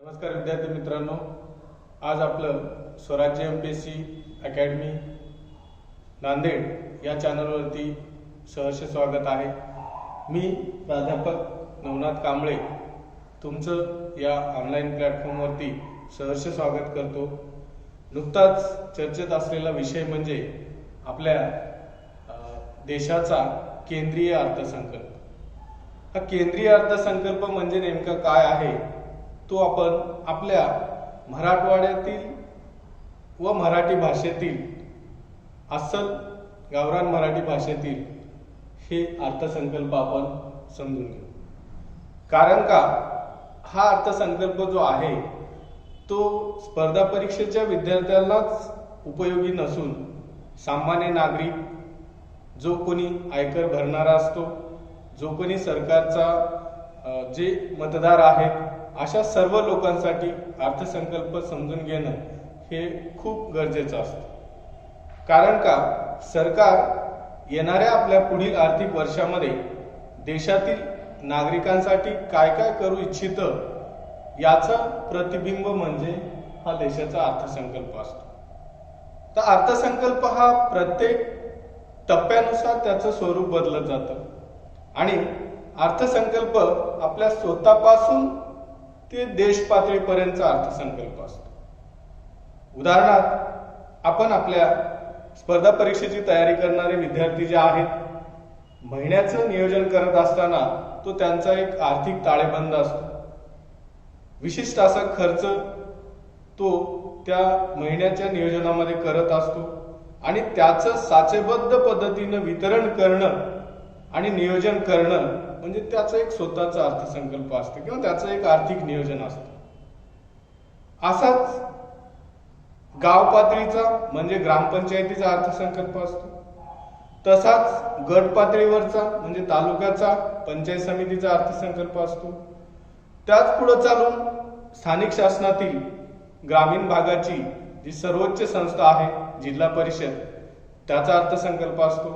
नमस्कार विद्यार्थी मित्रांनो, आज आपलं स्वराज्य एमपीएससी अकॅडमी नांदेड या चॅनलवरती सहर्ष स्वागत आहे। मी प्राध्यापक नवनाथ कांबळे तुमचं या ऑनलाईन प्लॅटफॉर्मवरती सहर्ष स्वागत करतो। नुकताच चर्चेत असलेला विषय म्हणजे आपल्या देशाचा केंद्रीय अर्थसंकल्प। हा केंद्रीय अर्थसंकल्प म्हणजे नेमका काय आहे तो आपण आपल्या मराठवाड्यातील व मराठी भाषेतील अस्सल गावरान मराठी भाषेतील हे अर्थसंकल्प आपण समजून घेऊ। कारण का हा अर्थसंकल्प जो आहे तो स्पर्धा परीक्षेच्या विद्यार्थ्यांनाच उपयोगी नसून सामान्य नागरिक, जो कोणी आयकर भरणारा असतो, जो कोणी सरकारचा जे मतदार आहेत, अशा सर्व लोकांसाठी अर्थसंकल्प समजून घेणं हे खूप गरजेचं असतं। कारण का सरकार येणाऱ्या आपल्या पुढील आर्थिक वर्षामध्ये देशातील नागरिकांसाठी काय काय करू इच्छितं याचा प्रतिबिंब म्हणजे हा देशाचा अर्थसंकल्प असतो। तर अर्थसंकल्प हा प्रत्येक टप्प्यानुसार त्याचं स्वरूप बदलत जातं आणि अर्थसंकल्प आपल्या स्वतःपासून ते देश पातळीपर्यंतचा अर्थसंकल्प असतो। उदाहरणार्थ आपण आपल्या स्पर्धा परीक्षेची तयारी करणारे विद्यार्थी जे आहेत, महिन्याचं नियोजन करत असताना तो त्यांचा एक आर्थिक ताळेबंद असतो। विशिष्ट असा खर्च तो त्या महिन्याच्या नियोजनामध्ये करत असतो आणि त्याचं साचेबद्ध पद्धतीनं वितरण करणं आणि नियोजन करणं म्हणजे त्याचं एक स्वतःचा अर्थसंकल्प असतो किंवा त्याचं एक आर्थिक नियोजन असतं। असाच गाव पातळीचा म्हणजे ग्रामपंचायतीचा अर्थसंकल्प असतो। तसाच गट पातळीवरचा म्हणजे तालुक्याचा पंचायत समितीचा अर्थसंकल्प असतो। त्याच पुढे चालून स्थानिक शासनातील ग्रामीण भागाची जी सर्वोच्च संस्था आहे जिल्हा परिषद, त्याचा अर्थसंकल्प असतो।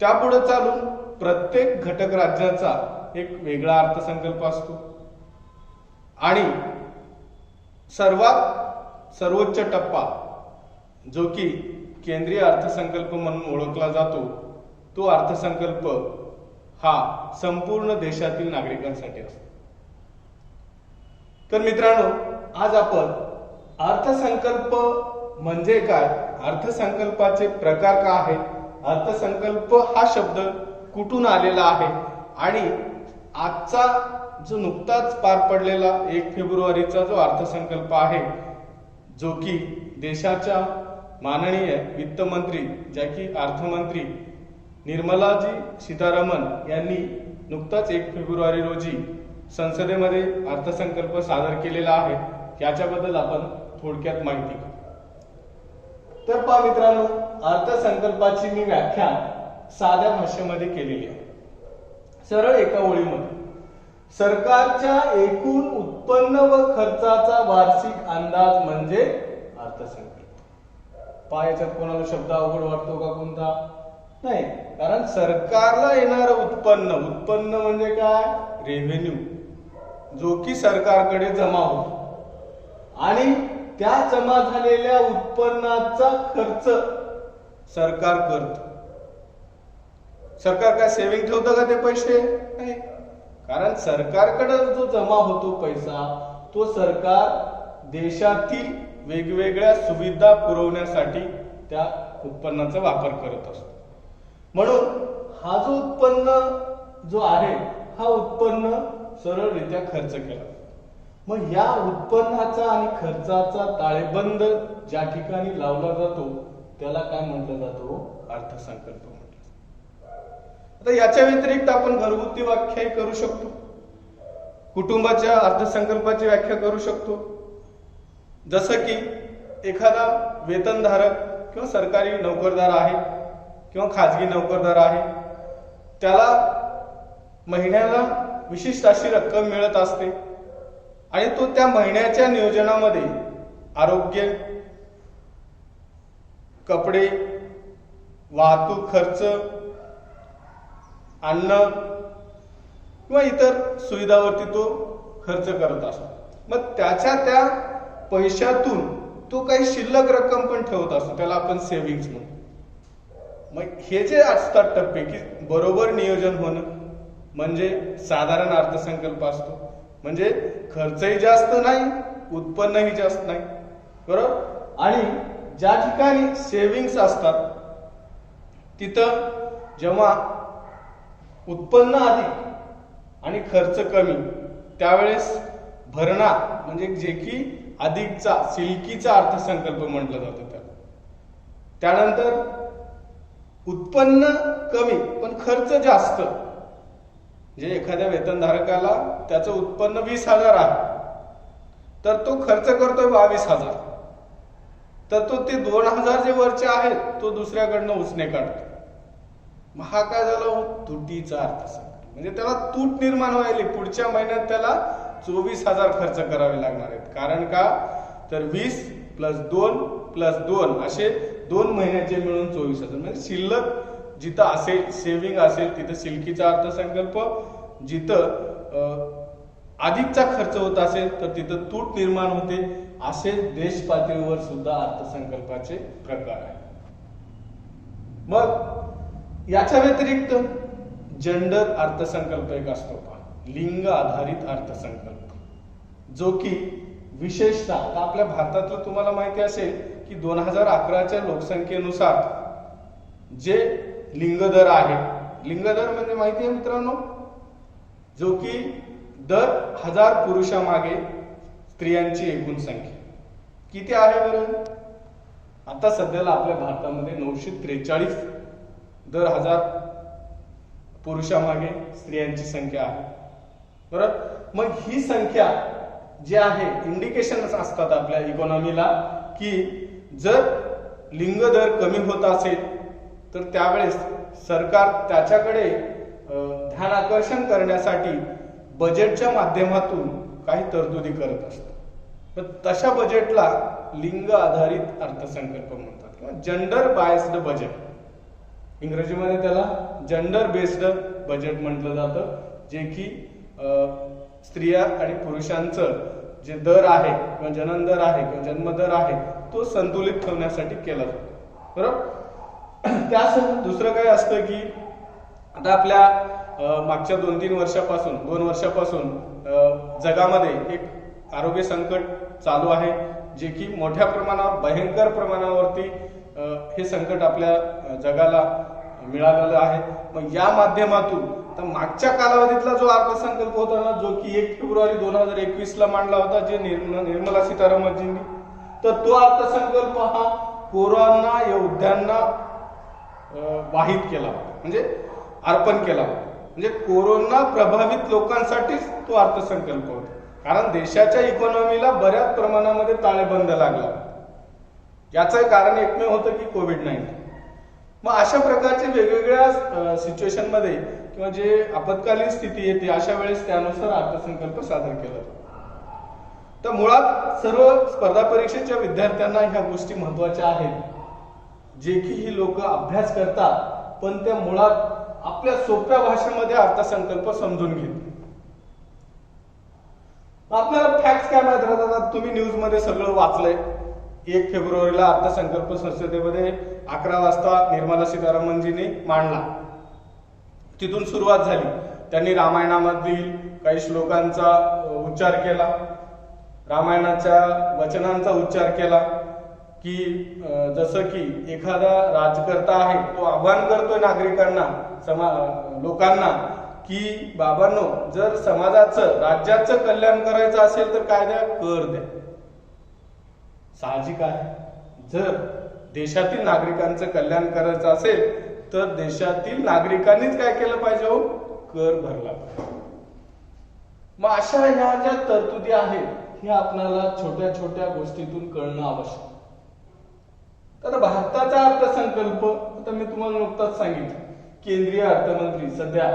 त्यापुढे चालून प्रत्येक घटक राज्याचा एक वेगळा अर्थसंकल्प असतो आणि सर्वोच्च टप्पा जो की केंद्रीय अर्थसंकल्प म्हणून ओळखला जातो, तो अर्थसंकल्प हा संपूर्ण देशातील नागरिकांसाठी असतो। तर मित्रांनो, आज आपण अर्थसंकल्प म्हणजे काय, अर्थसंकल्पाचे प्रकार काय आहेत, अर्थसंकल्प हा शब्द कुठून आलेला आहे आणि आजचा जो नुकताच पार पडलेला 1 फेब्रुवारीचा जो अर्थसंकल्प आहे, जो की देशाच्या माननीय वित्तमंत्री ज्या की अर्थमंत्री निर्मलाजी सीतारामन यांनी नुकताच 1 फेब्रुवारी रोजी संसदेमध्ये अर्थसंकल्प सादर केलेला आहे, याच्याबद्दल आपण थोडक्यात माहिती घेऊ। तर पहा मित्रांनो, अर्थसंकल्पाची मी व्याख्या साध्या भाषेमध्ये केलेली आहे, सरळ एका ओळीमध्ये। सरकारच्या एकूण उत्पन्न व खर्चाचा वार्षिक अंदाज म्हणजे अर्थसंकल्प। पहा, याच्यात कोणाला शब्द अवघड वाटतो का कोणता? नाही, कारण सरकारला येणारं उत्पन्न म्हणजे काय, रेव्हेन्यू, जो की सरकारकडे जमा होतो आणि त्या जमा झालेल्या उत्पन्नाचा खर्च सरकार करतो। सरकार काय सेव्हिंग ठेवतं का ते पैसे? नाही, कारण सरकारकडे जो जमा होतो पैसा, तो सरकार देशातील वेगवेगळ्या सुविधा पुरवण्यासाठी त्या उत्पन्नाचा वापर करत असतो। म्हणून हा जो उत्पन्न जो आहे, हा उत्पन्न सरळरित्या खर्च केला। मग या उत्पन्नाचा आणि खर्चाचा ताळेबंद ज्या ठिकाणी लावला जातो त्याला काय म्हटलं जातो, अर्थसंकल्प म्हटलं। आता याच्या व्यतिरिक्त आपण घरगुती व्याख्याही करू शकतो, कुटुंबाच्या अर्थसंकल्पाची व्याख्या करू शकतो। जसं की एखादा वेतनधारक किंवा सरकारी नोकरदार आहे किंवा खाजगी नोकरदार आहे, त्याला महिन्याला विशिष्ट अशी रक्कम मिळत असते आणि तो त्या महिन्याच्या नियोजनामध्ये आरोग्य, कपडे, वाहतूक खर्च, अन्न किंवा इतर सुविधावरती तो खर्च करत असतो। मग त्याच्या त्या पैशातून तो काही शिल्लक रक्कम पण ठेवत असतो, त्याला आपण सेव्हिंग्स म्हणतो. मग हे जे असतात टप्पे की बरोबर नियोजन होणं म्हणजे साधारण अर्थसंकल्प असतो. म्हणजे खर्चही जास्त नाही, उत्पन्नही जास्त नाही, बरोबर. आणि ज्या ठिकाणी सेव्हिंग्स असतात तिथं जेव्हा उत्पन्न अधिक आणि खर्च कमी त्यावेळेस भरणा म्हणजे जे की अधिकचा सिल्कीचा अर्थसंकल्प म्हटलं जातं त्याला. त्यानंतर उत्पन्न कमी पण खर्च जास्त, म्हणजे एखाद्या वेतनधारकाला त्याचं उत्पन्न 20,000 आहे तर तो खर्च करतोय 22,000, तर तो ते 2,000 जे वरचे आहेत तो दुसऱ्याकडनं उसने काढतो. मग हा काय झाला? तुटीचा अर्थसंकल्प. म्हणजे त्याला तूट निर्माण व्हायली, पुढच्या महिन्यात त्याला 24,000 खर्च करावे लागणार आहेत. कारण का? तर 20 + 2 + 2 असे 2 महिन्याचे मिळून 24,000. म्हणजे शिल्लक जिथं असेल, सेव्हिंग असेल तिथं सिल्कीचा अर्थसंकल्प, जिथं अधिकचा खर्च होत असेल तर तिथं तूट निर्माण होते. असे देश पातळीवर सुद्धा अर्थसंकल्पाचे प्रकार आहेत. मग याच्या व्यतिरिक्त जेंडर अर्थसंकल्प एक असतो, लिंग आधारित अर्थसंकल्प, जो की विशेषतः आपल्या भारतातलं तुम्हाला माहिती असेल की 2011च्या लोकसंख्येनुसार जे लिंग दर आहे, लिंग दर म्हणजे माहिती आहे मित्रांनो, जो की दर 1000 पुरुषामागे स्त्रियांची एकूण संख्या किती आहे बरं? आता सध्याला आपल्या भारतामध्ये 943 दर 1000 पुरुषामागे स्त्रियांची संख्या आहे, बरोबर. मग ही संख्या जी आहे इंडिकेशन्स असतात आपल्या इकॉनॉमीला की जर लिंग दर कमी होत असेल तर त्यावेळेस सरकार त्याच्याकडे ध्यान आकर्षण करण्यासाठी बजेटच्या माध्यमातून काही तरतुदी करत असतात. पण तशा बजेटला लिंग आधारित अर्थसंकल्प म्हणतात किंवा जेंडर बायस्ड बजेट, इंग्रजीमध्ये त्याला जेंडर बेस्ड बजेट म्हटलं जातं, जे की स्त्रिया आणि पुरुषांचं जे दर आहे किंवा जनन दर आहे किंवा जन्मदर आहे तो संतुलित ठेवण्यासाठी केला जातो, बरोबर. त्यासह दुसरं काय असतं की आता आपल्या मागच्या 2 वर्षापासून जगामध्ये एक आरोग्य संकट चालू आहे, जे की मोठ्या प्रमाणावर भयंकर प्रमाणावरती हे संकट आपल्या जगाला मिळालेलं आहे. मग या माध्यमातून तर मागच्या कालावधीतला जो अर्थसंकल्प होता ना, जो की 1 फेब्रुवारी 2021ला मांडला होता जे निर्मला सीतारामनजींनी, तर तो अर्थसंकल्प हा कोरोना योद्ध्यांना वाहित केला होता, म्हणजे अर्पण केला होता. म्हणजे कोरोना प्रभावित लोकांसाठीच तो अर्थसंकल्प होता, कारण देशाच्या इकॉनॉमीला बऱ्याच प्रमाणामध्ये ताळेबंद लागला. याचं कारण एकमेव होतं की कोविड-19. मग अशा प्रकारचे वेगवेगळ्या सिच्युएशन मध्ये किंवा जे आपत्कालीन स्थिती येते अशा वेळेस त्यानुसार अर्थसंकल्प सादर केला जातो. तर मुळात सर्व स्पर्धा परीक्षेच्या विद्यार्थ्यांना ह्या गोष्टी महत्वाच्या आहेत, जे की ही लोक अभ्यास करतात पण त्या मुळात आपल्या सोप्या भाषेमध्ये अर्थसंकल्प समजून घेतात. आपल्याला फॅक्ट्स काय माहित राहतात? तुम्ही न्यूज मध्ये सगळं वाचलंय. 1 फेब्रुवारीला अर्थसंकल्प संसदेमध्ये 11 वाजता निर्मला सीतारामनजींनी मांडला. तिथून सुरुवात झाली. त्यांनी रामायणामधील काही श्लोकांचा उच्चार केला, रामायणाच्या वचनांचा उच्चार केला की जसं की एखादा राजकर्ता आहे तो आव्हान करतोय नागरिकांना, लोकांना की बाबांनो, जर समाजाचं राज्याचं कल्याण करायचं असेल तर काय द्या? कर द्या. साहजिक आहे, जर देशातील नागरिकांचं कल्याण करायचं असेल तर देशातील नागरिकांनीच काय केलं पाहिजे? हो, कर भरला पाहिजे. मग अशा ह्या ज्या तरतुदी आहेत हे आपल्याला छोट्या छोट्या गोष्टीतून कळणं आवश्यक. तर भारताचा अर्थसंकल्प आता मी तुम्हाला नुकताच सांगितलं, केंद्रीय अर्थमंत्री सध्या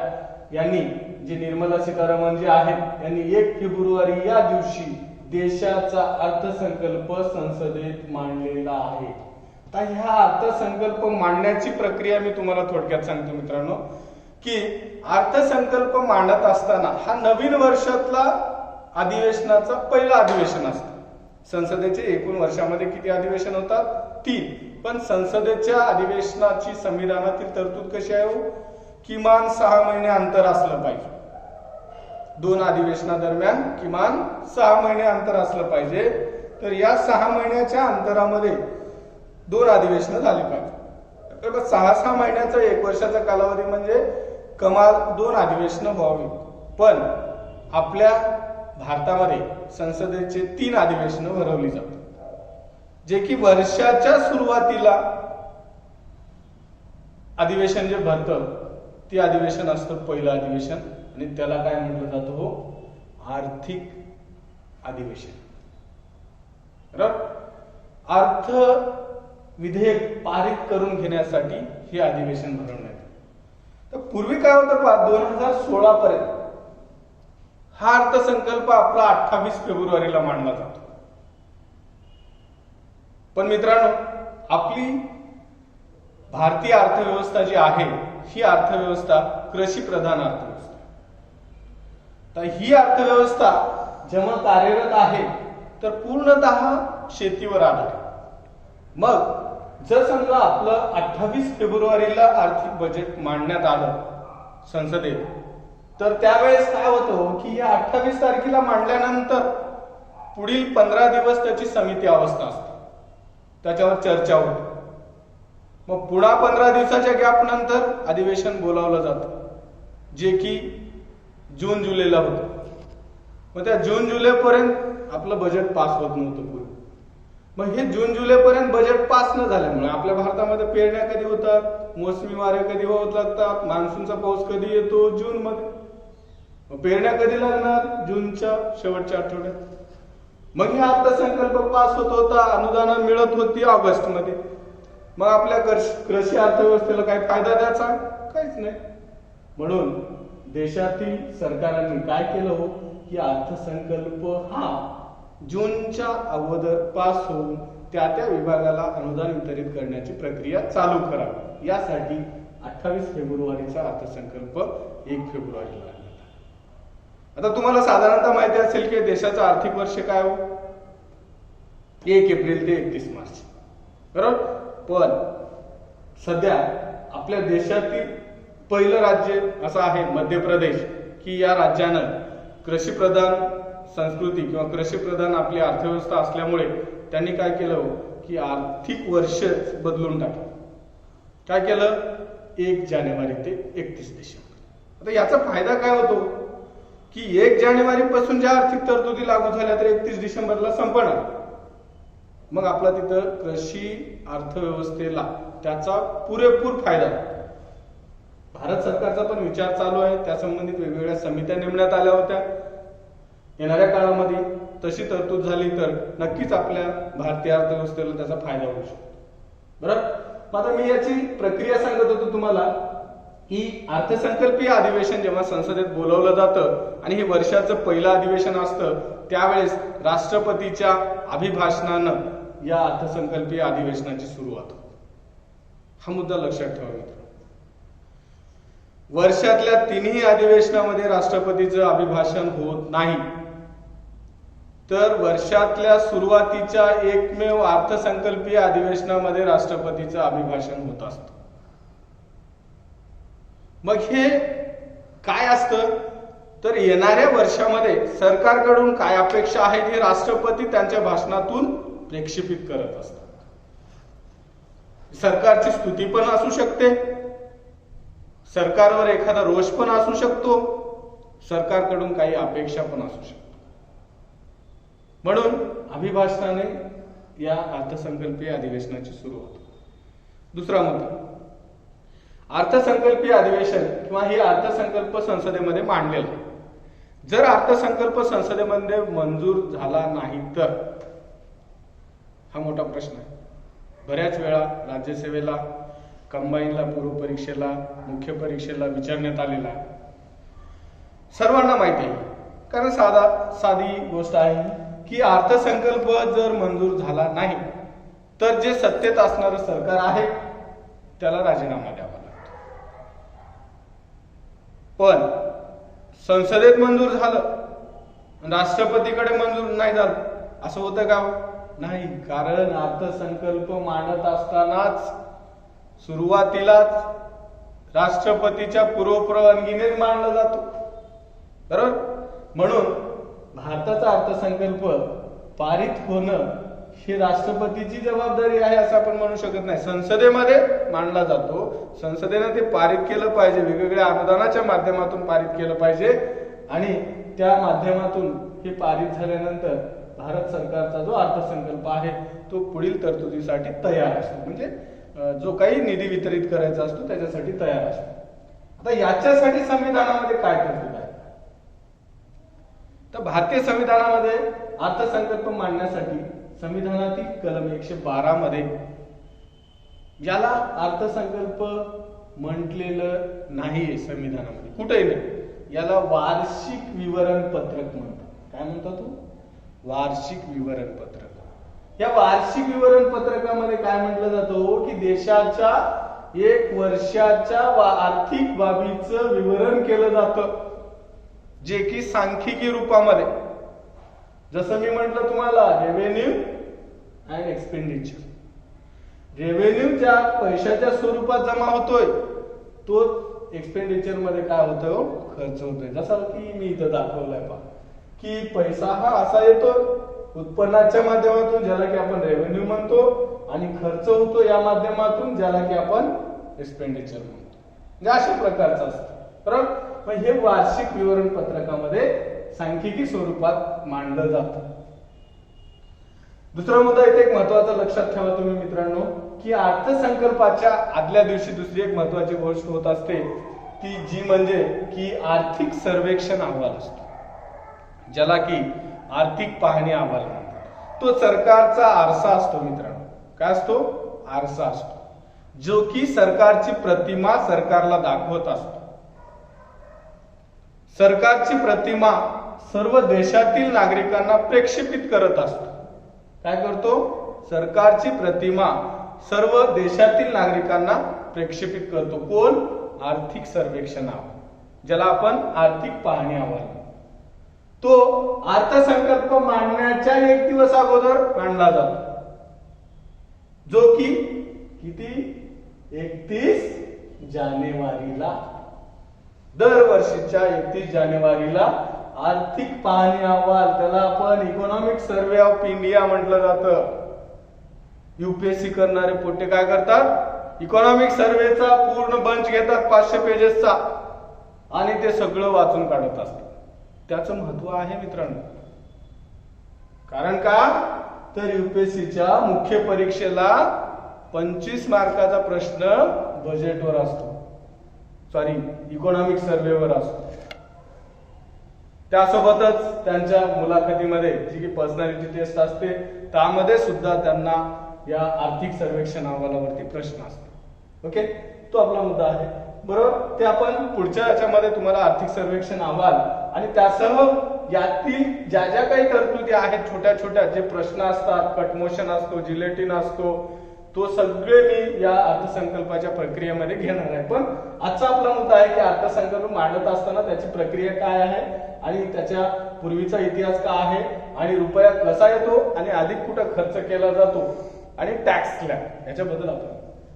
यांनी जे निर्मला सीतारामन जे आहेत यांनी 1 फेब्रुवारी या दिवशी देशाचा अर्थसंकल्प संसदेत मांडलेला आहे. तर ह्या अर्थसंकल्प मांडण्याची प्रक्रिया मी तुम्हाला थोडक्यात सांगतो मित्रांनो, की अर्थसंकल्प मांडत असताना हा नवीन वर्षातला अधिवेशनाचं पहिलं अधिवेशन असतं. संसदेचे एकूण वर्षामध्ये किती अधिवेशन होतात? 3. पण संसदेच्या अधिवेशनाची संविधानातील तरतूद कशी आहे हो? किमान 6 महिने अंतर असलं पाहिजे. 2 अधिवेशनादरम्यान किमान 6 महिने अंतर असलं पाहिजे. तर या 6 महिन्याच्या अंतरामध्ये 2 अधिवेशनं झाली पाहिजे. तर 6 महिन्याचा 1 वर्षाचा कालावधी म्हणजे कमाल 2 अधिवेशनं व्हावी. पण आपल्या भारतामध्ये संसदेचे 3 अधिवेशनं भरवली जातात, जे की वर्षाच्या सुरुवातीला अधिवेशन जे भरतं ते अधिवेशन असतं पहिलं अधिवेशन, आणि त्याला काय म्हटलं जातं हो? आर्थिक अधिवेशन. बरोबर? अर्थ विधेयक पारित करून घेण्यासाठी हे अधिवेशन भरवण्यात येतं. तर पूर्वी काय होतं पहा, 2016 पर्यंत हा अर्थसंकल्प आपला 28 फेब्रुवारीला मांडला जातो. पण मित्रांनो, आपली भारतीय अर्थव्यवस्था जी आहे ही अर्थव्यवस्था कृषी प्रधान अर्थव्यवस्था. तर ही अर्थव्यवस्था जेव्हा कार्यरत आहे तर पूर्णतः शेतीवर आधारित. मग जर समजा आपलं 28 फेब्रुवारीला आर्थिक बजेट मांडण्यात आलं संसदेत, तर त्यावेळेस काय होतं की या 28 तारखेला मांडल्यानंतर पुढील 15 दिवस त्याची समिती अवस्था असते, त्याच्यावर चर्चा होते. मग पुन्हा 15 दिवसाच्या गॅप नंतर अधिवेशन बोलावलं जातं, जे की जून जुलैला होतं. मग त्या जून जुलै पर्यंत आपलं बजेट पास होत नव्हतं पूर्वी. मग हे जून जुलै पर्यंत बजेट पास न झाल्यामुळे आपल्या भारतामध्ये पेरण्या कधी होतात, मोसमी वारे कधी होत लागतात, मान्सूनचा पाऊस कधी येतो? जून मध्ये. मग पेरण्या कधी लागणार? जूनच्या शेवटच्या आठवड्यात. मग हे अर्थसंकल्प पास होत होता, अनुदान मिळत होती ऑगस्ट मध्ये. मग आपल्या कृषी अर्थव्यवस्थेला काही फायदा द्यायचा? काहीच नाही. म्हणून देशातील सरकारांनी काय केलं हो की अर्थसंकल्प हा जूनच्या अगोदर पास होऊन त्या विभागाला अनुदान वितरित करण्याची प्रक्रिया चालू करावी. यासाठी 28 फेब्रुवारीचा अर्थसंकल्प 1 फेब्रुवारीला आणला. आता तुम्हाला साधारणतः माहिती असेल की देशाचं आर्थिक वर्ष काय हो? 1 एप्रिल ते 31 मार्च. बरोबर? पण सध्या आपल्या देशातील पहिलं राज्य असं आहे मध्य प्रदेश, की या राज्यानं कृषी प्रधान संस्कृती किंवा कृषी प्रधान आपली अर्थव्यवस्था असल्यामुळे त्यांनी काय केलं की आर्थिक वर्ष बदलून टाकलं. काय केलं? 1 जानेवारी ते 31 डिसेंबर. आता याचा फायदा काय होतो की 1 जानेवारी पासून ज्या आर्थिक तरतुदी लागू झाल्या तर 31 डिसेंबरला संपणार. मग आपला तिथं कृषी अर्थव्यवस्थेला त्याचा पुरेपूर फायदा. भारत सरकारचा पण विचार चालू आहे, त्या संबंधित वेगवेगळ्या समित्या नेमण्यात आल्या होत्या. येणाऱ्या काळामध्ये तशी तरतूद झाली तर नक्कीच आपल्या भारतीय अर्थव्यवस्थेला त्याचा फायदा होऊ शकतो. बरोबर? आता मी याची प्रक्रिया सांगत होतो तुम्हाला की अर्थसंकल्पीय अधिवेशन जेव्हा संसदेत बोलवलं जातं आणि हे वर्षाचं पहिलं अधिवेशन असतं, त्यावेळेस राष्ट्रपतीच्या अभिभाषणानं या अर्थसंकल्पीय अधिवेशनाची सुरुवात होते. हा मुद्दा लक्षात ठेवा मित्र. वर्षातल्या 3ही अधिवेशनामध्ये राष्ट्रपतीचं अभिभाषण होत नाही, तर वर्षातल्या सुरुवातीच्या एकमेव अर्थसंकल्पीय अधिवेशनामध्ये राष्ट्रपतीचं अभिभाषण होत असतं. मग हे काय असतं तर येणाऱ्या वर्षामध्ये सरकारकडून काय अपेक्षा आहेत हे राष्ट्रपती त्यांच्या भाषणातून प्रक्षेपित करत असतात. सरकारची स्तुती पण असू शकते, सरकारवर एखादा रोष पण असू शकतो, सरकारकडून काही अपेक्षा पण असू शकतो. म्हणून अभिभाषणाने या अर्थसंकल्पीय अधिवेशनाची सुरुवात. दुसरा मुद्दा, अर्थसंकल्पीय अधिवेशन किंवा हे अर्थसंकल्प संसदेमध्ये मांडलेला. जर अर्थसंकल्प संसदेमध्ये मंजूर झाला नाही तर हा मोठा प्रश्न आहे. बऱ्याच वेळा राज्यसेवेला, कंबाईनला, पूर्व परीक्षेला, मुख्य परीक्षेला विचारण्यात आलेला. सर्वांना माहिती आहे, कारण साधी गोष्ट आहे की अर्थसंकल्प जर मंजूर झाला नाही तर जे सत्तेत असणारं सरकार आहे त्याला राजीनामा द्यावा लागतो. पण संसदेत मंजूर झालं राष्ट्रपतीकडे मंजूर नाही झालं, असं होतं का? नाही, कारण अर्थसंकल्प मांडत असतानाच सुरुवातीलाच राष्ट्रपतीच्या पूर्वपरवानगीनेच मांडला जातो, बरोबर? म्हणून भारताचा अर्थसंकल्प पारित होणं ही राष्ट्रपतीची जबाबदारी आहे असं आपण म्हणू शकत नाही. संसदेमध्ये मांडला जातो, संसदेने ते पारित केलं पाहिजे, वेगवेगळ्या अनुदानाच्या माध्यमातून पारित केलं पाहिजे आणि त्या माध्यमातून हे पारित झाल्यानंतर भारत सरकारचा जो अर्थसंकल्प आहे तो पुढील तरतुदीसाठी तयार असतो, म्हणजे जो काही निधी वितरित करायचा असतो त्याच्यासाठी तयार असतो. आता याच्यासाठी संविधानामध्ये काय तरतूद आहे? तर भारतीय संविधानामध्ये अर्थसंकल्प मांडण्यासाठी संविधानातील कलम 112 मध्ये याला अर्थसंकल्प म्हटलेलं नाहीये संविधानामध्ये, कुठेही नाही. याला वार्षिक विवरण पत्रक म्हणतात. काय म्हणतात तू? वार्षिक विवरण पत्रक. या वार्षिक विवरण पत्रकामध्ये काय म्हटलं जातं की देशाच्या 1 वर्षाच्या आर्थिक बाबीचं विवरण केलं जातं, जे की सांख्यिकी रूपामध्ये, जसं मी म्हटलं तुम्हाला, रेव्हेन्यू अँड एक्सपेंडिचर. रेव्हेन्यू ज्या पैशाच्या स्वरूपात जमा होतोय तो एक्सपेंडिचर मध्ये काय होतं? खर्च होतोय. जसं की मी इथं दाखवलंय पहा की पैसा हा असा येतो उत्पन्नाच्या माध्यमातून, ज्याला की आपण रेव्हेन्यू म्हणतो, आणि खर्च होतो या माध्यमातून, ज्याला की आपण एक्सपेंडिचर म्हणतो. म्हणजे अशा प्रकारचं असतं, बरोबर? पण हे वार्षिक विवरण पत्रकामध्ये सांख्यिकी स्वरूपात मांडलं जातं. दुसरा मुद्दा इथे एक महत्वाचा लक्षात ठेवा तुम्ही मित्रांनो, की अर्थसंकल्पाच्या आदल्या दिवशी दुसरी एक महत्वाची गोष्ट होत असते ती जी म्हणजे की आर्थिक सर्वेक्षण अहवाल असतो, ज्याला की आर्थिक पाहणी अहवाल म्हणतात. तो सरकारचा आरसा असतो मित्रांनो. काय असतो? आरसा असतो, जो की सरकारची प्रतिमा सरकारला दाखवत असतो. सरकारची प्रतिमा सर्व देशातील नागरिकांना प्रेक्षेपित करत असतो. काय करतो? सरकारची प्रतिमा सर्व देशातील नागरिकांना प्रेक्षेपित करतो. कोण? आर्थिक सर्वेक्षण अहवाल, ज्याला आपण आर्थिक पाहणी अहवाल. तो अर्थसंकल्प मांडण्याच्या 1 दिवस अगोदर मांडला जातो, जो की किती? 31 जानेवारीला. दरवर्षीच्या 31 जानेवारीला आर्थिक पाहणी अहवाल, त्याला आपण इकॉनॉमिक सर्वे ऑफ इंडिया म्हटलं जातं. यूपीएससी करणारे पोटे काय करतात? इकॉनॉमिक सर्वेचा पूर्ण बंच घेतात 500 पेजेसचा आणि ते सगळं वाचून काढत असतात. त्याचं महत्व आहे मित्रांनो. कारण का? तर यूपीएससीच्या मुख्य परीक्षेला 25 मार्काचा प्रश्न बजेटवर असतो, सॉरी इकॉनॉमिक सर्वेवर असतो. त्यासोबतच त्यांच्या मुलाखतीमध्ये जी की पर्सनॅलिटी टेस्ट असते त्यामध्ये सुद्धा त्यांना या आर्थिक सर्वेक्षण अहवालावरती प्रश्न असतात. ओके, तो आपला मुद्दा आहे, बरोबर? ते आपण पुढच्या याच्यामध्ये तुम्हाला आर्थिक सर्वेक्षण अहवाल आणि त्यासह यातील ज्या ज्या काही तरतुदी आहेत, छोट्या छोट्या जे प्रश्न असतात, कटमोशन असतो, जिलेटिन असतो, तो सगळे मी या अर्थसंकल्पाच्या प्रक्रियेमध्ये घेणार आहे. पण आजचा आपला मुद्दा आहे की अर्थसंकल्प मांडत असताना त्याची प्रक्रिया काय आहे आणि त्याच्या पूर्वीचा इतिहास काय आहे आणि रुपया कसा येतो आणि अधिक कुठं खर्च केला जातो आणि टॅक्स स्लॅब याच्याबद्दल आपण,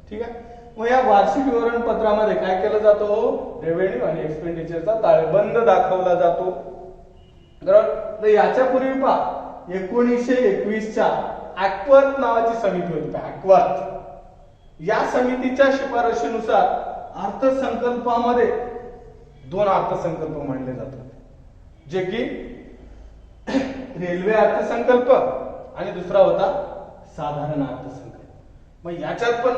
ठीक आहे? मग या वार्षिक विवरण पत्रामध्ये काय केलं जातो? रेव्हेन्यू आणि एक्सपेंडिचरचा ताळेबंद दाखवला जातो, बरोबर? तर याच्यापूर्वी पहा 1921च्या ऍक्वर्थ नावाची समिती होती. ऍक्वर्थ या समितीच्या शिफारशीनुसार अर्थसंकल्पामध्ये 2 अर्थसंकल्प मांडले जातात, जे की रेल्वे अर्थसंकल्प आणि दुसरा होता साधारण अर्थसंकल्प. मग याच्यात पण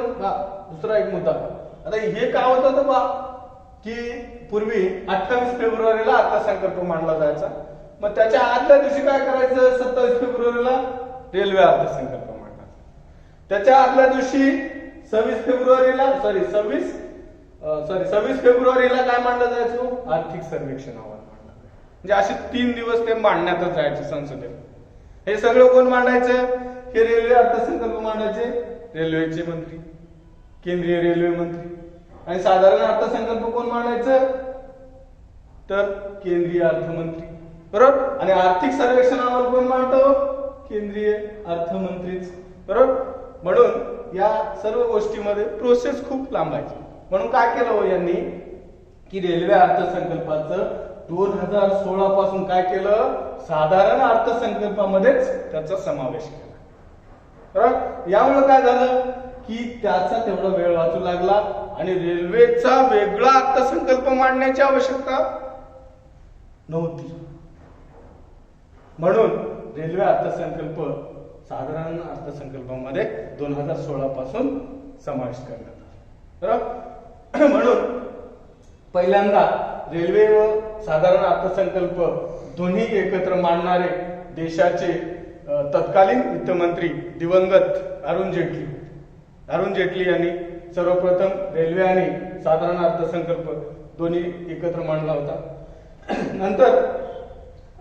दुसरा एक मुद्दा, आता हे काय होतं तर बा की पूर्वी 28 फेब्रुवारीला अर्थसंकल्प मांडला जायचा, मग त्याच्या आदल्या दिवशी काय करायचं? 27 फेब्रुवारीला रेल्वे अर्थसंकल्प मांडला. त्याच्या आदल्या दिवशी 26 फेब्रुवारीला काय मांडलं जायचं? आर्थिक सर्वेक्षण अहवाल मांडला. म्हणजे असे 3 दिवस ते मांडण्यातच जायचे संसदेत. हे सगळं कोण मांडायचं? हे रेल्वे अर्थसंकल्प मांडायचे रेल्वेचे मंत्री, केंद्रीय रेल्वे मंत्री. आणि साधारण अर्थसंकल्प कोण मांडायचं? तर केंद्रीय अर्थमंत्री. बरोबर. आणि आर्थिक सर्वेक्षण अहवाल कोण मांडतो? केंद्रीय अर्थमंत्रीच, बरोबर. म्हणून या सर्व गोष्टीमध्ये प्रोसेस खूप लांब आहे. म्हणून काय केलं हो यांनी की रेल्वे अर्थसंकल्पाचं 2016 पासून काय केलं, साधारण अर्थसंकल्पामध्येच त्याचा समावेश केला. बरोबर. यामुळे काय झालं की त्याचा तेवढा वेळ वाचू लागला आणि रेल्वेचा वेगळा अर्थसंकल्प मांडण्याची आवश्यकता नव्हती. म्हणून रेल्वे अर्थसंकल्प साधारण अर्थसंकल्पामध्ये 2016 पासून समावेश करण्यात आला. बरोबर. म्हणून पहिल्यांदा रेल्वे व साधारण अर्थसंकल्प दोन्ही एकत्र मांडणारे देशाचे तत्कालीन वित्तमंत्री दिवंगत अरुण जेटली यांनी सर्वप्रथम रेल्वे आणि साधारण अर्थसंकल्प दोन्ही एकत्र मांडला होता. नंतर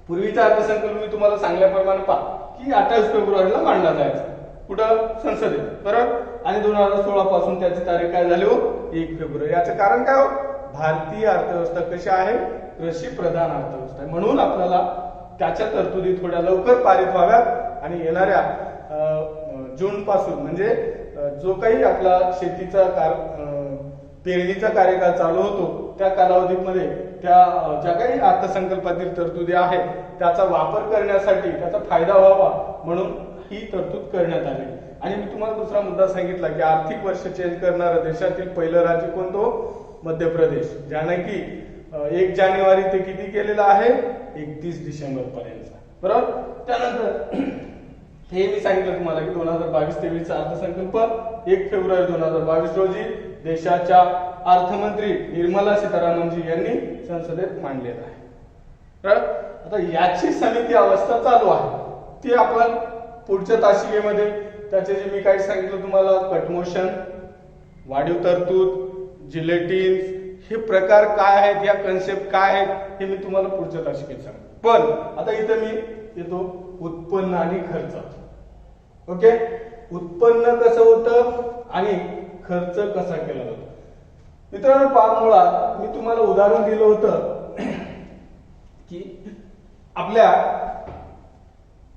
पूर्वीचा अर्थसंकल्प मी तुम्हाला सांगल्याप्रमाणे पहा की 28 फेब्रुवारीला मांडला जायचा. कुठं? संसदेत, बरोबर. आणि 2016 पासून त्याची तारीख काय झाली हो? 1 फेब्रुवारी. याचं कारण काय हो? भारतीय अर्थव्यवस्था कशी आहे? कृषी प्रधान अर्थव्यवस्था आहे. म्हणून आपल्याला त्याच्या तरतुदी थोड्या लवकर पारित व्हाव्यात आणि येणाऱ्या जून पासून म्हणजे जो काही आपला शेतीचा पेरणीचा कार्यकाळ चालू होतो त्या कालावधीमध्ये त्या ज्या काही अर्थसंकल्पातील तरतुदी आहेत त्याचा वापर करण्यासाठी त्याचा फायदा व्हावा म्हणून ही तरतूद करण्यात आली. आणि मी तुम्हाला दुसरा मुद्दा सांगितला की आर्थिक वर्ष चेंज करणारं देशातील पहिलं राज्य कोणतं? मध्य प्रदेश, ज्याने की 1 जानेवारी ते किती केलेलं आहे? 31 डिसेंबर पर्यंत, बरोबर. त्यानंतर हे मी सांगितलं तुम्हाला की 2022-23 चा अर्थसंकल्प 1 फेब्रुवारी 2022 रोजी देशाच्या अर्थमंत्री निर्मला सीतारामनजी यांनी संसदेत मांडलेला आहे. बरोबर. आता याची समिती अवस्था चालू आहे, ती आपण पुढच्या तासिकेमध्ये त्याचे जे मी काही सांगितलं तुम्हाला कटमोशन, वाढीव तरतूद, जिलेटिन्स हे प्रकार काय आहेत, या कन्सेप्ट काय आहेत हे मी तुम्हाला पुढच्या तासिकेत सांगतो. पण आता इथं मी येतो उत्पन्न आणि खर्च. ओके. उत्पन्न कसं होतं आणि खर्च कसा केला जातो. मित्रांनो पहा, मुळात मी तुम्हाला उदाहरण दिलं होतं की आपल्या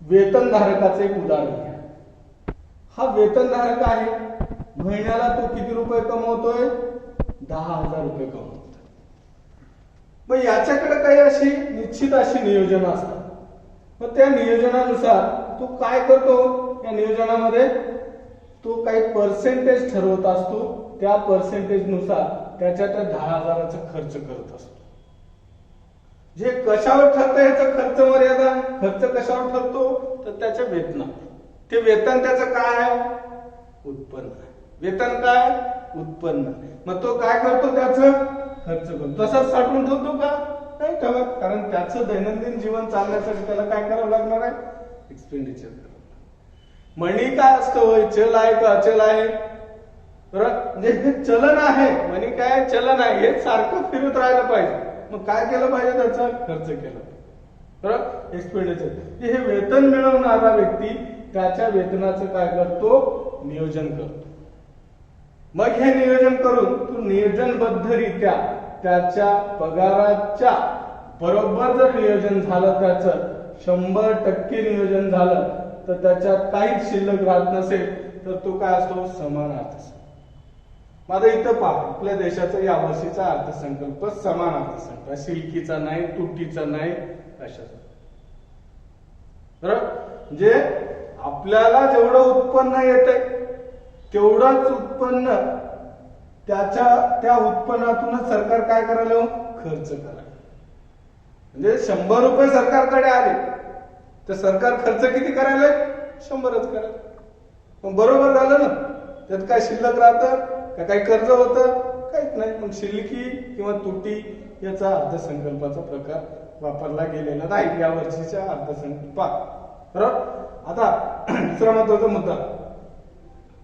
वेतनधारकाचं एक उदाहरण घ्या. हा वेतनधारक आहे, महिन्याला तो किती रुपये कमवतोय? 10,000 रुपये कमवतोय. मग याच्याकडे काही अशी निश्चित अशी नियोजन असतात. मग त्या नियोजनानुसार तो काय करतो? या नियोजनामध्ये तो काही पर्सेंटेज ठरवत असतो. त्या पर्सेंटेज नुसार त्याच्या त्या 10,000चा खर्च करत असतो. जे कशावर ठरतं याचा खर्च मर्यादा? खर्च कशावर ठरतो? तर त्याच्या वेतनावर. ते वेतन त्याचं काय आहे? उत्पन्न. वेतन काय? उत्पन्न. मग तो काय करतो? त्याचं खर्च करतो. तसंच साठवून ठेवतो का? नाही ठेवत, कारण त्याचं दैनंदिन जीवन चालण्यासाठी त्याला काय करावं लागणार आहे? एक्सपेंडिचर करावं. मनी काय असतं? चल आहे का अचल आहे? बरोबर. म्हणजे हे चलन आहे. मनी काय? चलन आहे. हे सारखं फिरत राहायला पाहिजे. मग काय केलं पाहिजे? त्याचा खर्च केला. बरोबर. एक्सपेंडिचर. हे वेतन मिळवणारा व्यक्ती त्याच्या वेतनाचं काय करतो? नियोजन करतो. मग हे नियोजन करून तो नियोजनबद्धरित्या त्याच्या पगाराच्या बरोबर जर नियोजन झालं, त्याचं 100% नियोजन झालं, तर त्याच्यात काहीच शिल्लक राहत नसेल तर तो काय असतो? समान अर्थसंकल्प. माझा इथं पहा, आपल्या देशाचा या वर्षीचा अर्थसंकल्प समान अर्थसंकल्प, सिल्कीचा नाही, तुटीचा नाही, अशाचा. बरोबर. म्हणजे आपल्याला जेवढं उत्पन्न येते तेवढंच उत्पन्न त्या उत्पन्नातूनच सरकार काय करायला? खर्च करायला. म्हणजे 100 रुपये सरकारकडे आले तर सरकार खर्च किती करायला? 100च करायला. मग बरोबर झालं ना? त्यात काय शिल्लक राहतं का? काही कर्ज होतं? काहीच नाही. मग शिल्लकी किंवा तुटी याचा अर्थसंकल्पाचा प्रकार वापरला गेलेला नाही या वर्षीच्या अर्थसंकल्पात. बरोबर. आता दुसरा महत्वाचा मुद्दा,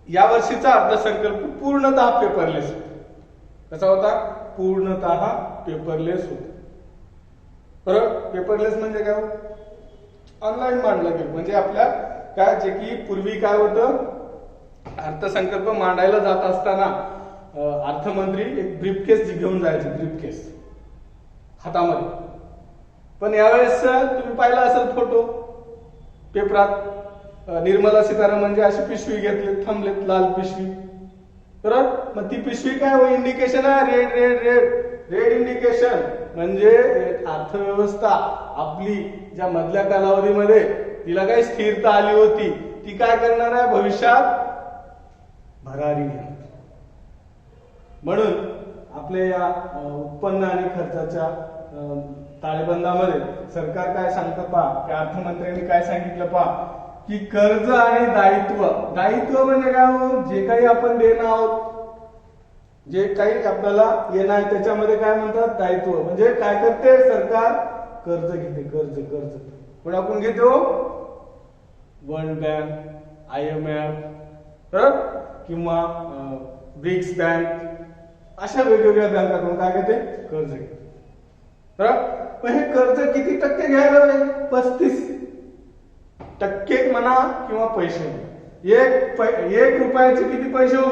या वर्षीचा अर्थसंकल्प पूर्णतः पेपरलेस होता. कसा होता? पूर्णतः पेपरलेस होता. बरोबर. पेपरलेस म्हणजे काय? ऑनलाईन मांडलं गेलं. म्हणजे आपल्या काय, जे की पूर्वी काय होतं, अर्थसंकल्प मांडायला जात असताना अर्थमंत्री एक ब्रीफकेस घेऊन जायचे, ब्रीफकेस हातामध्ये. पण यावेळेस तुम्ही पाहिला असेल फोटो पेपरात, निर्मला सीतारामन म्हणजे अशी पिशवी घेतली, थांबलेत, लाल पिशवी. बरोबर, मग ती पिशवी काय हो, इंडिकेशन आहे, red red red red indication. म्हणजे अर्थव्यवस्था आपली ज्या मधल्या कालावधीमध्ये तिला काही स्थिरता आली होती, ती काय करणार आहे, भविष्यात भरारी घेणार. म्हणून आपल्या या उत्पन्न आणि खर्चाच्या ताळेबंदामध्ये सरकार काय सांगतं पहा, की अर्थमंत्र्यांनी काय सांगितलं पहा, की कर्ज आणि दायित्व. दायित्व म्हणजे काय हो, जे काही आपण देणं आहोत, जे काही आपल्याला येणं आहे त्याच्यामध्ये काय म्हणतात, दायित्व. म्हणजे काय करते सरकार, कर्ज घेते, कर्ज कर्ज कोणाकडून घेतो, वर्ल्ड बँक, IMF किंवा ब्रिक्स बँक, अशा वेगवेगळ्या बँकाकडून काय घेते, कर्ज घेते. पण हे कर्ज किती टक्के घ्यायला पाहिजे, 35% म्हणा किंवा पैसे. एक रुपयाचे किती पैसे हो,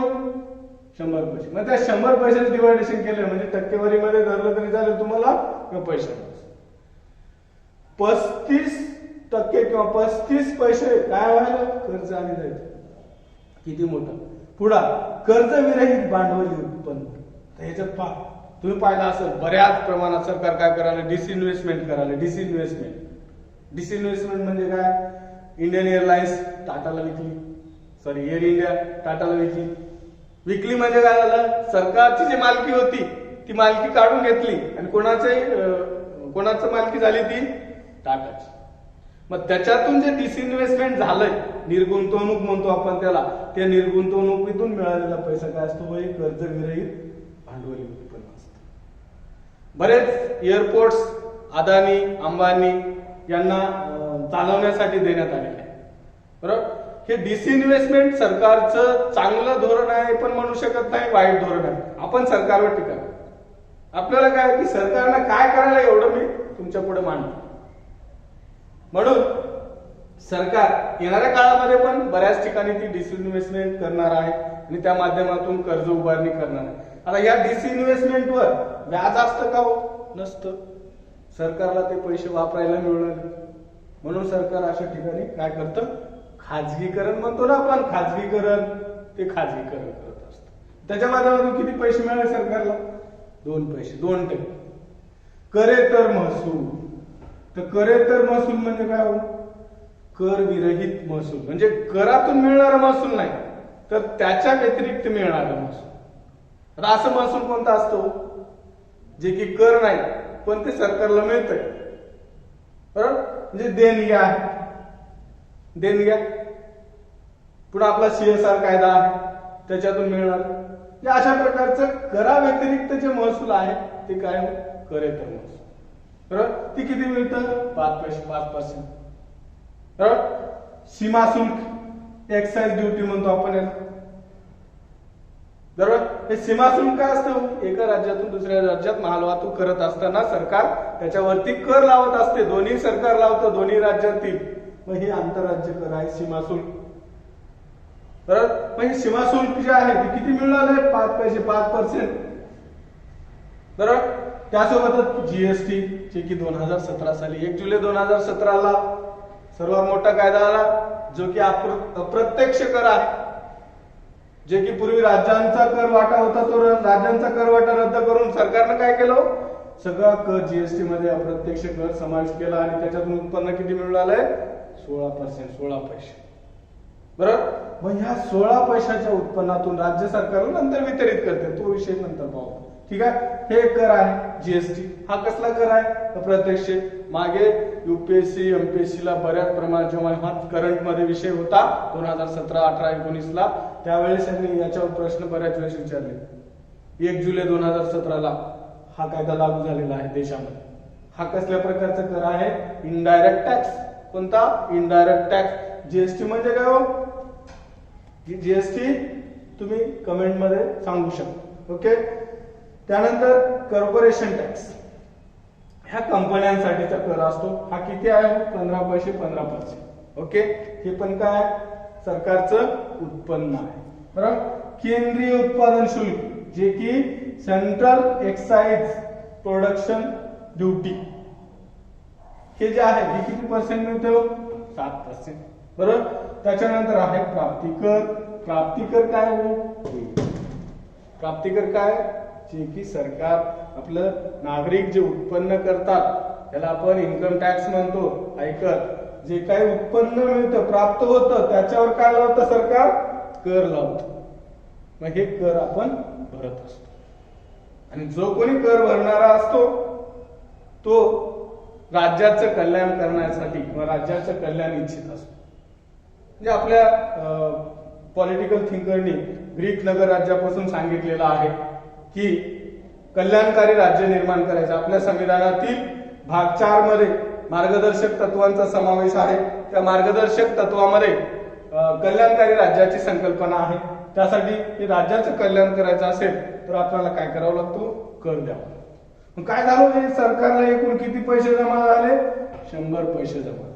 100 पैसे. मग त्या 100 पैशाचं डिवायडेशन केलं म्हणजे टक्केवारीमध्ये धरलं तरी झालं तुम्हाला, किंवा पैसे 35% किंवा 35 पैसे काय व्हायला, कर्ज आणि दायित्व. किती मोठं. पुढा कर्ज विरहित भांडवली उत्पन्न. ह्याच्यात पहा, तुम्ही पाहिलं असेल बऱ्याच प्रमाणात सरकार काय करायला, डिसइन्व्हेस्टमेंट करायला. डिसइन्व्हेस्टमेंट म्हणजे काय, इंडियन एअरलाइन्स टाटाला विकली, सॉरी एअर इंडिया टाटाला विकली. विकली म्हणजे काय झालं, सरकारची जी मालकी होती ती मालकी काढून घेतली आणि कोणाचं मालकी झाली, ती टाटाची. मग त्याच्यातून जे डिसइन्व्हेस्टमेंट झालंय, निर्गुंतवणूक म्हणतो आपण त्याला, त्या निर्गुंतवणुकीतून मिळालेला पैसा काय असतो, हे कर्ज विरहित भांडवली उत्पन्न असतं. बरेच एअरपोर्ट्स अदानी अंबानी यांना चालवण्यासाठी देण्यात आलेले आहे. बरोबर, हे डिसइन्व्हेस्टमेंट सरकारचं चांगलं धोरण आहे पण म्हणू शकत नाही, वाईट धोरण आहे. आपण सरकारवर टीका, आपल्याला काय की सरकारनं काय करायला एवढं मी तुमच्या पुढे मांडतो. म्हणून सरकार येणाऱ्या काळामध्ये पण बऱ्याच ठिकाणी ती डिसइन्व्हेस्टमेंट करणार आहे आणि त्या माध्यमातून कर्ज उभारणी करणार आहे. आता या डिसइन्व्हेस्टमेंटवर व्याज असतं का हो, नसतं. सरकारला ते पैसे वापरायला मिळणार, म्हणून सरकार अशा ठिकाणी काय करतं, खाजगीकरण म्हणतो ना आपण, खाजगीकरण, ते खाजगीकरण करत असतं. त्याच्या माध्यमातून किती पैसे मिळाले सरकारला, 2%. करेतर महसूल. तर करेतर महसूल म्हणजे काय हो, कर विरहित महसूल. म्हणजे करातून मिळणारा महसूल नाही, तर त्याच्या व्यतिरिक्त मिळणारा महसूल. आता असं महसूल कोणता असतो, जे की कर नाही पण ते सरकारला मिळतंय. बरोबर, म्हणजे देणग्या आहे, देणग्या. पुन्हा आपला CSR कायदा आहे, त्याच्यातून मिळणार. अशा प्रकारचं करा व्यतिरिक्त जे महसूल आहे ते काय, करेतर महसूल. बरोबर, ती किती मिळतं, 5%. बरोबर, सीमा शुल्क, एक्साइज ड्युटी म्हणतो आपण याला. बरोबर, हे सीमा शुल्क काय असतं, एका राज्यातून दुसऱ्या राज्यात मालवाहतूक करत असताना सरकार त्याच्यावरती कर लावत असते. दोन्ही सरकार लावतं, दोन्ही राज्यातील. मग हे आंतरराज्य कर आहे, सीमा शुल्क. बरोबर, मग हे सीमा शुल्क जे आहे ते किती मिळाले, 5%. बरोबर, त्यासोबतच GST जे की 2017 साली 1 जुलै 2017 सर्वात मोठा कायदा आला, जो की अप्रत्यक्ष कर आहे. जे की पूर्वी राज्यांचा कर वाटा होता, तो राज्यांचा कर वाटा रद्द करून सरकारनं काय केलं, सगळा कर GST मध्ये अप्रत्यक्ष कर समावेश केला आणि त्याच्यातून उत्पन्न किती मिळालंय, 16%, 16 पैसे. बरोबर, मग ह्या 16 पैशाच्या उत्पन्नातून राज्य सरकारला नंतर वितरित करते, तो विषय नंतर पाहू. ठीक आहे, हे कर आहे GST. हा कसला कर आहे, अप्रत्यक्ष. मागे UPSC MPSC ला बऱ्याच प्रमाणात जेव्हा हा करंट मध्ये विषय होता 2017, 18, 19 त्यावेळेस त्यांनी याच्यावर प्रश्न बऱ्याच वेळेस विचारले. 1 जुलै 2017 हा कायदा लागू झालेला आहे देशामध्ये. हा कसल्या प्रकारचा कर आहे, इनडायरेक्ट टॅक्स. कोणता, इनडायरेक्ट टॅक्स. GST म्हणजे काय हो, GST तुम्ही कमेंट मध्ये सांगू शकता. ओके, त्यानंतर कॉर्पोरेशन टॅक्स, ह्या कंपन्यांसाठीचा कर असतो. हा किती आहे, 15 पैसे, 15%. ओके, हे पण काय, सरकारचं उत्पन्न आहे. बरोबर, केंद्रीय उत्पादन शुल्क, जे की सेंट्रल एक्साइज प्रोडक्शन ड्युटी. हे जे आहे हे किती पर्सेंट मिळतो? 7%. बरोबर. त्याच्यानंतर आहे प्राप्तिकर. प्राप्तिकर काय हो? प्राप्तिकर काय? जे की सरकार आपलं नागरिक जे उत्पन्न करतात त्याला आपण इन्कम टॅक्स म्हणतो, आयकर. जे काही उत्पन्न मिळतं, प्राप्त होतं, त्याच्यावर काय लावतं सरकार? कर लावतं. मग हे कर आपण भरत असतो. आणि जो कोणी कर भरणारा असतो तो राज्याचं कल्याण करण्यासाठी किंवा राज्याचं कल्याण इच्छित असतो. म्हणजे आपल्या पॉलिटिकल थिंकरनी ग्रीक नगर राज्यापासून सांगितलेलं आहे की कल्याणकारी राज्य निर्माण करायचं. आपल्या संविधानातील भाग 4 मध्ये मार्गदर्शक तत्वांचा समावेश आहे. त्या मार्गदर्शक तत्वामध्ये कल्याणकारी राज्याची संकल्पना आहे. त्यासाठी हे राज्याचं कल्याण करायचं असेल तर आपल्याला काय करावं लागतो? कर द्यावा. मग काय झालं? हे सरकारला एकूण किती पैसे जमा झाले? 100 पैसे जमा.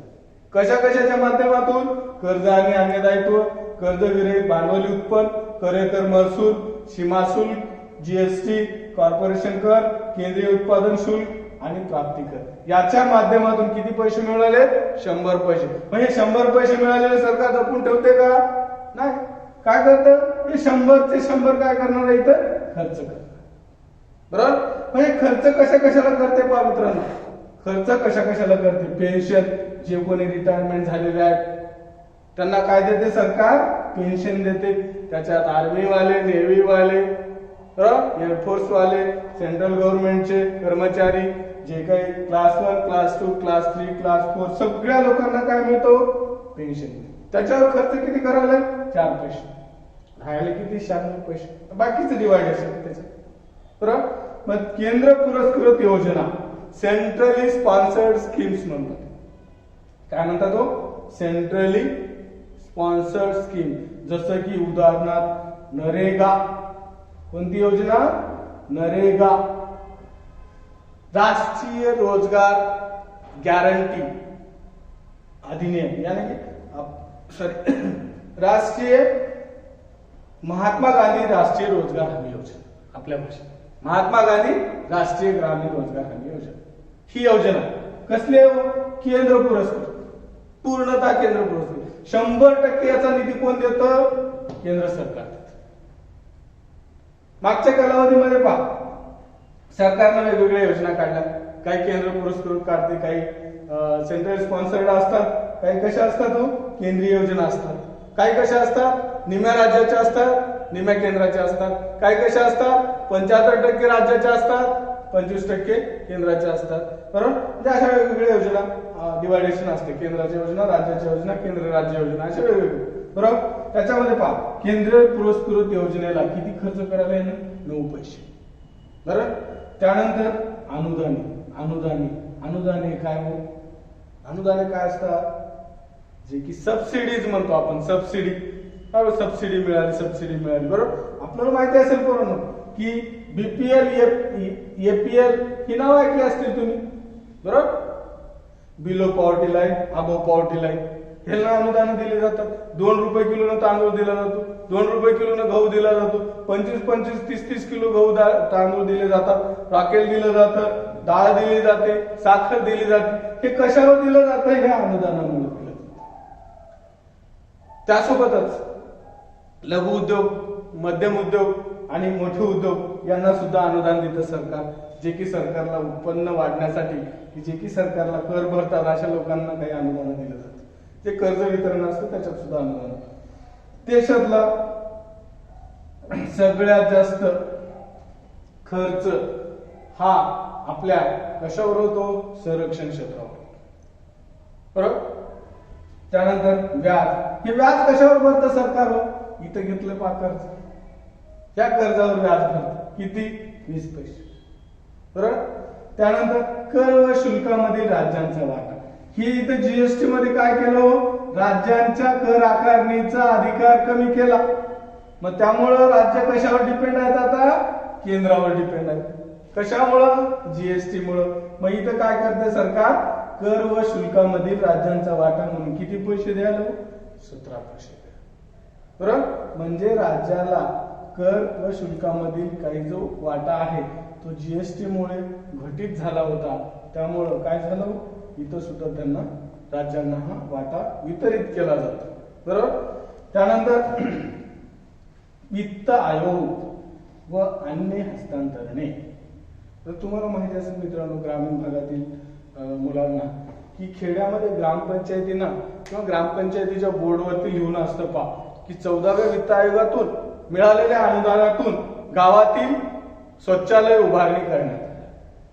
कशा कशाच्या माध्यमातून? कर्ज आणि अन्य दायित्व, कर्ज विरहित भांडवली उत्पन्न, करेतर महसूल, सीमा शुल्क, जीएसटी, कॉर्पोरेशन कर, केंद्रीय उत्पादन शुल्क आणि प्राप्ती कर याच्या माध्यमातून किती पैसे मिळाले? 100 पैसे. म्हणजे 100 पैसे मिळालेले सरकार जपून ठेवते का? नाही. काय करतं? हे 100चे 100 काय करणार आहे? इथं खर्च करणार. बरोबर. म्हणजे खर्च कशा कशाला करते पहा मित्रांनो? खर्च कशा कशाला करते? पेन्शन, जे कोणी रिटायरमेंट झालेले आहेत त्यांना काय देते सरकार? पेन्शन देते. त्याच्यात आर्मी वाले, नेव्ही वाले, एअरफोर्स वाले, सेंट्रल गव्हर्नमेंटचे कर्मचारी, जे काही क्लास 1, क्लास 2, क्लास 3, क्लास 4 सगळ्या लोकांना काय मिळतो? पेन्शन. त्याच्यावर खर्च किती करायला? 4 पैसे. राहिले किती? 96 पैसे. बाकीचं डिवायडेशन त्याच्यात. बरोबर. मग केंद्र पुरस्कृत योजना, सेंट्रली स्पॉन्सर्ड स्कीम्स म्हणतात. काय म्हणतात तो? Centrally sponsored scheme. जसं की उदाहरणार्थ नरेगा. कोणती योजना? नरेगा, राष्ट्रीय रोजगार गॅरंटी अधिनियम, यानी की राष्ट्रीय महात्मा गांधी राष्ट्रीय रोजगार हमी योजना. आपल्या भाषेत महात्मा गांधी राष्ट्रीय ग्रामीण रोजगार हमी योजना. ही योजना कसली आहे? केंद्र पुरस्कृत, पूर्णतः केंद्र पुरस्कृत. 100% याचा निधी कोण देतं? केंद्र सरकार देतं. मागच्या कालावधीमध्ये पहा सरकारने वेगवेगळ्या योजना काढल्या. काही केंद्र पुरस्कृत काढते, काही सेंट्रल स्पॉन्सर्ड असतात, काही कशा असतात? केंद्रीय योजना असतात. काही कशा असतात? निम्या राज्याच्या असतात, निम्या केंद्राच्या असतात. काही कशा असतात? 75% राज्याच्या असतात, 25% केंद्राच्या असतात. बरोबर. म्हणजे अशा वेगवेगळ्या योजना डिवायडेशन असते. केंद्राच्या योजना, राज्याच्या योजना, केंद्र राज्य योजना, अशा वेगवेगळ्या. बरोबर. त्याच्यामध्ये पहा केंद्र पुरस्कृत योजनेला किती खर्च करायला येणार? 9 पैसे. बरोबर. त्यानंतर अनुदाने. अनुदाने काय हो? अनुदाने काय असतात? जे की सबसिडीज म्हणतो आपण. सबसिडी मिळाली. बरोबर. आपल्याला माहिती असेल पोरांनो की बीपीएल, एपीएल ही नाव ऐकली असतील तुम्ही. बरोबर. बिलो पॉवर्टी लाईन, अबो पॉवर्टी लाईन, ह्याला अनुदान दिले जातात. 2 रुपये किलोनं तांदूळ दिला जातो, 2 रुपये किलोनं गहू दिला जातो, 25-25, 30-30 किलो गहू तांदूळ दिले जातात, राखेल दिलं जातं, डाळ दिली जाते, साखर दिली जाते. हे कशावर दिलं जातं? हे अनुदानामुळे दिलं जातं. त्यासोबतच लघु उद्योग, मध्यम उद्योग आणि मोठे उद्योग यांना सुद्धा अनुदान देतं सरकार. जे की सरकारला उत्पन्न वाढण्यासाठी, की जे की सरकारला कर भरतात अशा लोकांना काही अनुदान दिलं जातं. जे कर्ज वितरण असतं त्याच्यात सुद्धा अनुदान. देशातला सगळ्यात जास्त खर्च हा आपल्या कशावर होतो? संरक्षण क्षेत्रावर. बरोबर. त्यानंतर व्याज. हे व्याज कशावर भरतं सरकार? इथं घेतलं पा कर्ज, त्या कर्जावर व्याज भरतं. किती? 20 पैसे. बरोबर. त्यानंतर कर व शुल्कामधील राज्यांचा वाटा. ही इथं जीएसटी मध्ये काय केलं? राज्यांच्या कर आकारणीचा अधिकार कमी केला. मग त्यामुळं राज्य कशावर डिपेंड आहेत? आता केंद्रावर डिपेंड आहेत. कशामुळं? जीएसटी मुळे. मग इथं काय करते सरकार? कर व शुल्कामधील राज्यांचा वाटा म्हणून किती पैसे द्यायला? 17 पैसे. बरोबर. म्हणजे राज्याला कर व शुल्कामधील काही जो वाटा आहे तो जीएसटी मुळे घटित झाला होता. त्यामुळं काय झालं? इथं सुद्धा त्यांना राज्यांना हा वाटा वितरित केला जातो. बरोबर. त्यानंतर वित्त आयोग व अन्य हस्तांतरणे. तर तुम्हाला माहिती असेल मित्रांनो, ग्रामीण भागातील मुलांना की खेड्यामध्ये ग्रामपंचायतींना किंवा ग्रामपंचायतीच्या बोर्डवरती लिहून असतं की 14व्या वित्त आयोगातून मिळालेल्या अनुदानातून गावातील शौचालय उभारणी करण्यात.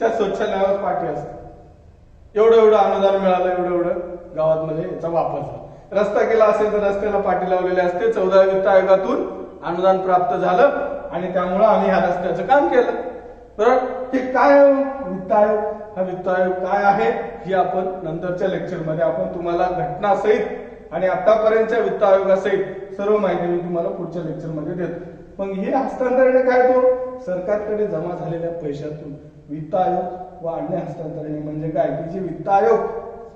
त्या शौचालयावर पाटी असते, एवढं अनुदान मिळालं, एवढं गावामध्ये याचा वापर झाला. रस्ता केला असेल तर रस्त्याला पाटी लावलेली असते, 14व्या वित्त आयोगातून अनुदान प्राप्त झालं आणि त्यामुळे आम्ही ह्या रस्त्याचं काम केलं. बरोबर. हे काय वित्त आयोग? हा वित्त आयोग काय आहे ही आपण नंतरच्या लेक्चरमध्ये आपण तुम्हाला घटनासहित आणि आतापर्यंतच्या वित्त आयोगासहित सर्व माहिती मी तुम्हाला पुढच्या लेक्चरमध्ये देतो. मग हे हस्तांतरणे काय? तो सरकारकडे जमा झालेल्या पैशातून वित्त आयोग व अन्य हस्तांतरणे म्हणजे काय की जे वित्त आयोग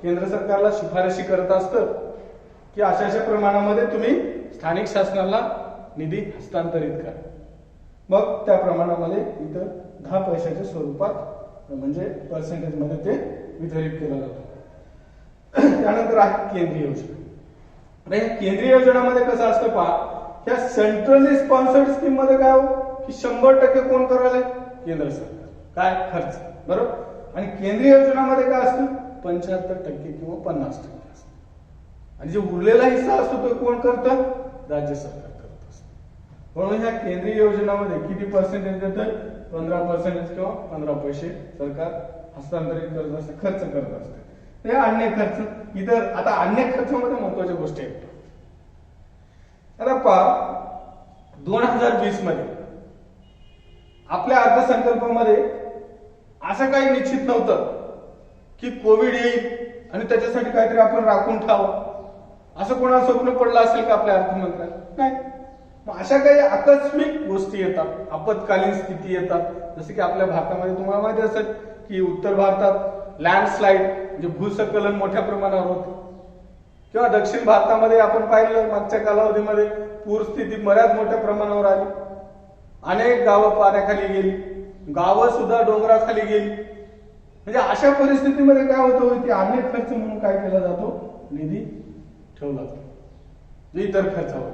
केंद्र सरकारला शिफारशी करत असतं की अशा प्रमाणामध्ये तुम्ही स्थानिक शासनाला निधी हस्तांतरित करा. मग त्या प्रमाणामध्ये इथं 10 पैशाच्या स्वरूपात म्हणजे पर्सेंटेज मध्ये ते वितरित केलं जातं. त्यानंतर आहे केंद्रीय योजना. केंद्रीय योजनामध्ये कसं असतं पहा, या सेंट्रली स्पॉन्सर्ड स्कीम मध्ये काय हो की 100% कोण करायला? केंद्र सरकार. काय? खर्च. बरोबर. आणि केंद्रीय योजनामध्ये काय असतं? 75% किंवा 50% असतं. आणि जे उरलेला हिस्सा असतो तो कोण करतं? राज्य सरकार करत असतं. म्हणून ह्या केंद्रीय योजनामध्ये किती पर्सेंटेज देतं? 15% किंवा 15 पैसे सरकार हस्तांतरित करत असते, खर्च करत असते. हे अन्य खर्च. इतर आता अन्य खर्चामध्ये महत्वाच्या गोष्टी आहेत. आता पहा 2020 मध्ये आपल्या अर्थसंकल्पामध्ये असं काही निश्चित नव्हतं की कोविड येईल आणि त्याच्यासाठी काहीतरी आपण राखून ठेवावं, असं कोणाला स्वप्न पडलं असेल का आपल्या अर्थमंत्र्याला? नाही. मग अशा काही आकस्मिक गोष्टी येतात, आपत्कालीन स्थिती येतात. जसे की आपल्या भारतामध्ये तुम्हाला माहिती असेल की उत्तर भारतात लँडस्लाइड म्हणजे भूस्खलन मोठ्या प्रमाणावर होते, किंवा दक्षिण भारतामध्ये आपण पाहिलं मागच्या कालावधीमध्ये पूरस्थिती बऱ्याच मोठ्या प्रमाणावर आली. अनेक गावं पाण्याखाली गेली, गावं सुद्धा डोंगराखाली गेली. म्हणजे अशा परिस्थितीमध्ये काय होतं की अनेक खर्च म्हणून काय केला जातो? निधी ठेवला जातो इतर खर्चावर.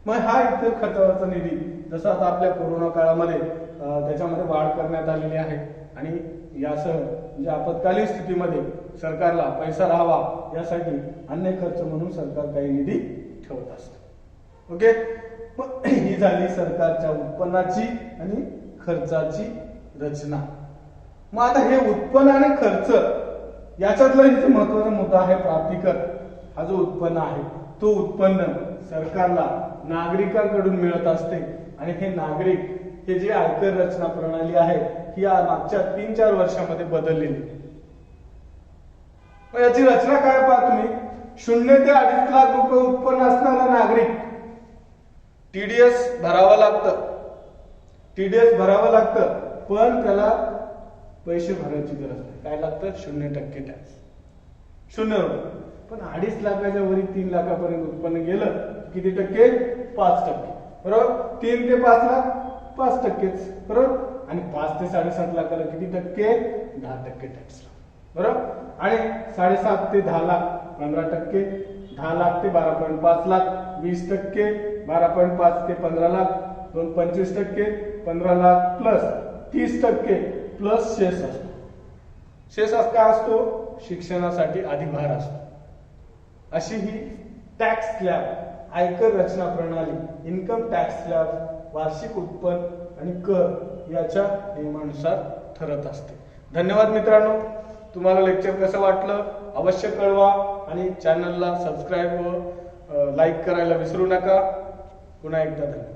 मग हा इतर खर्चावरचा निधी जसं आता आपल्या कोरोना काळामध्ये त्याच्यामध्ये वाढ करण्यात आलेली आहे आणि यासह म्हणजे आपत्कालीन स्थितीमध्ये सरकारला पैसा राहावा यासाठी अन्य खर्च म्हणून सरकार काही निधी ठेवत असतं. ओके. मग ही झाली सरकारच्या उत्पन्नाची आणि खर्चाची रचना. मग आता हे उत्पन्न आणि खर्च याच्यातला इथे महत्वाचा मुद्दा आहे प्राप्तिकर. हा जो उत्पन्न आहे तो उत्पन्न सरकारला नागरिकांकडून मिळत असते आणि हे नागरिक हे जे आयकर रचना प्रणाली आहे ही मागच्या 3-4 वर्षामध्ये बदललेली. मग याची रचना काय पहा तुम्ही, 0 ते 2.5 लाख रुपये उत्पन्न असणारा नागरिक टीडीएस भरावं लागतं. टीडीएस भरावं लागतं पण त्याला पैसे भरायची गरज नाही. काय लागतं? 0% टॅक्स. 0 रुपये. पण 2.5 लाखाच्या वरी 3 लाखापर्यंत उत्पन्न गेलं किती टक्के? 5%. बरोबर. 3 ते 5 लाख 5%. बरोबर. आणि 5 ते 7.5 लाखाला किती टक्के? 10% टॅक्स. बरोबर. आणि 7.5 ते 10 लाख 15%, 10 लाख ते 12.5 लाख 20%, 12.5 ते 15 लाख 25%, 15 लाख प्लस 30% प्लस शेष असतो. शेष काय असतो? शिक्षणासाठी अधिभार असतो. अशी ही टॅक्स स्लॅब आयकर रचना प्रणाली, इन्कम टॅक्स स्लॅब वार्षिक उत्पन्न आणि कर याच्या नियमानुसार ठरत असते. धन्यवाद मित्रांनो. तुम्हाला लेक्चर कसं वाटलं अवश्य कळवा आणि चॅनलला सबस्क्राईब व लाईक करायला विसरू नका. पुन्हा एकदा धन्यवाद.